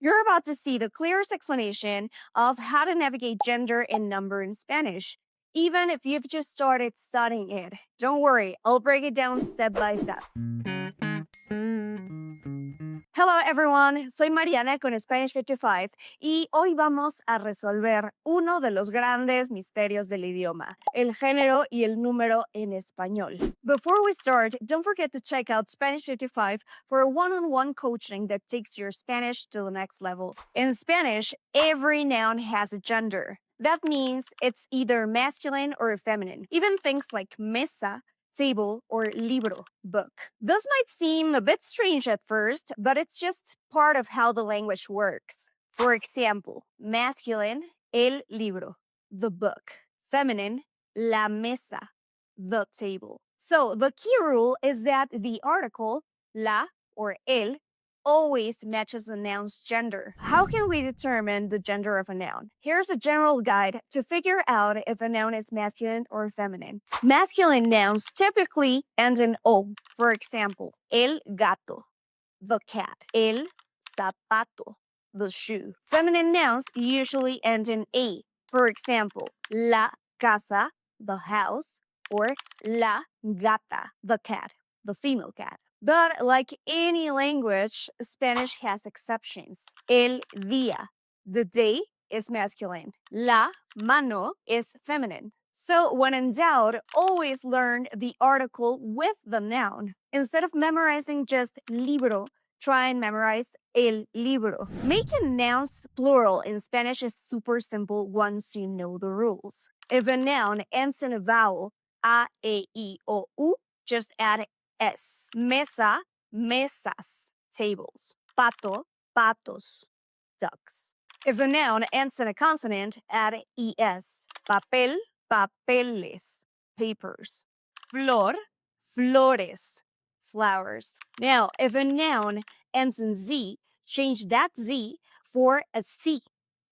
You're about to see the clearest explanation of how to navigate gender and number in Spanish, even if you've just started studying it. Don't worry, I'll break it down step by step. Hello everyone, soy Mariana con Spanish 55 y hoy vamos a resolver uno de los grandes misterios del idioma, el género y el número en español. Before we start, don't forget to check out Spanish 55 for a one-on-one coaching that takes your Spanish to the next level. In Spanish, every noun has a gender. That means it's either masculine or feminine. Even things like mesa, table, or libro, book. This might seem a bit strange at first, but it's just part of how the language works. For example, masculine, el libro, the book. Feminine, la mesa, the table. So the key rule is that the article, la or el, always matches the noun's gender. How can we determine the gender of a noun? Here's a general guide to figure out if a noun is masculine or feminine. Masculine nouns typically end in O. For example, el gato, the cat. El zapato, the shoe. Feminine nouns usually end in A. For example, la casa, the house, or la gata, the cat, the female cat. But like any language, Spanish has exceptions. El día, the day, is masculine. La mano is feminine. So when in doubt, always learn the article with the noun. Instead of memorizing just libro, try and memorize el libro. Making nouns plural in Spanish is super simple once you know the rules. If a noun ends in a vowel, a, e, I, o, u, just add S. Mesa, mesas, tables. Pato, patos, ducks. If a noun ends in a consonant, add ES. Papel, papeles, papers. Flor, flores, flowers. Now, if a noun ends in Z, change that Z for a C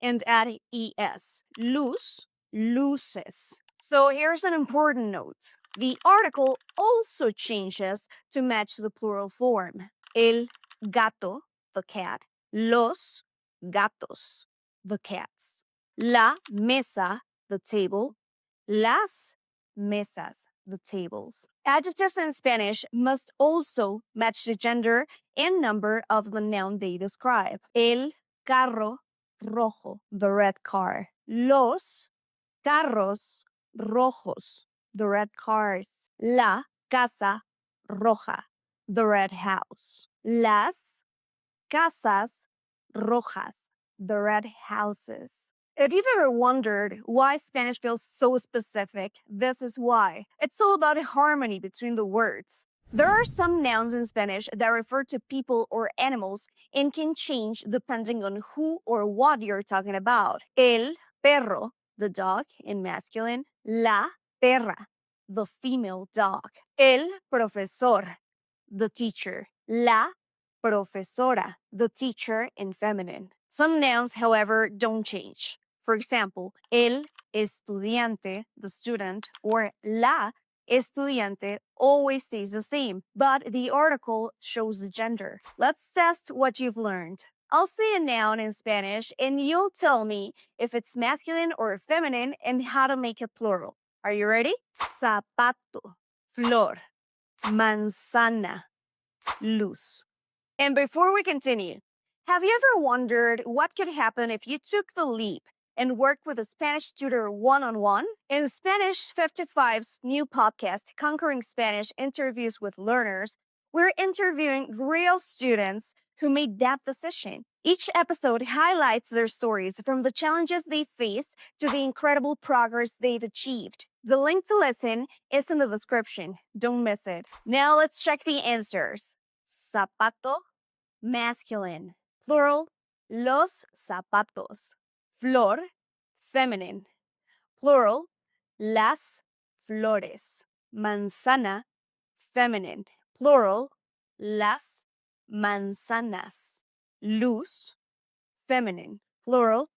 and add ES. Luz, luces. So here's an important note. The article also changes to match the plural form. El gato, the cat. Los gatos, the cats. La mesa, the table. Las mesas, the tables. Adjectives in Spanish must also match the gender and number of the noun they describe. El carro rojo, the red car. Los carros rojos, the red cars. La casa roja, the red house. Las casas rojas, the red houses. If you've ever wondered why Spanish feels so specific, this is why. It's all about harmony between the words. There are some nouns in Spanish that refer to people or animals and can change depending on who or what you're talking about. El perro, the dog in masculine. La perra, the female dog. El profesor, the teacher. La profesora, the teacher in feminine. Some nouns, however, don't change. For example, el estudiante, the student, or la estudiante always stays the same, but the article shows the gender. Let's test what you've learned. I'll say a noun in Spanish and you'll tell me if it's masculine or feminine and how to make it plural. Are you ready? Zapato, flor, manzana, luz. And before we continue, have you ever wondered what could happen if you took the leap and worked with a Spanish tutor one-on-one? In Spanish 55's new podcast, Conquering Spanish Interviews with Learners, we're interviewing real students who made that decision. Each episode highlights their stories from the challenges they face to the incredible progress they've achieved. The link to listen is in the description. Don't miss it. Now let's check the answers. Zapato, masculine. Plural, los zapatos. Flor, feminine. Plural, las flores. Manzana, feminine. Plural, las manzanas. Luz, feminine. Plural,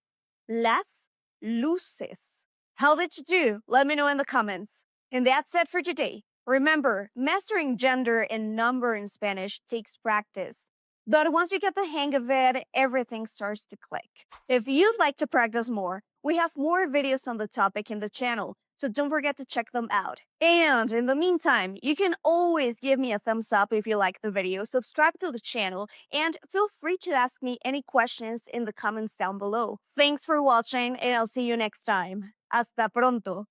las luces. How did you do? Let me know in the comments. And that's it for today. Remember, mastering gender and number in Spanish takes practice. But once you get the hang of it, everything starts to click. If you'd like to practice more, we have more videos on the topic in the channel, so don't forget to check them out. And in the meantime, you can always give me a thumbs up if you like the video, subscribe to the channel, and feel free to ask me any questions in the comments down below. Thanks for watching, and I'll see you next time. Hasta pronto!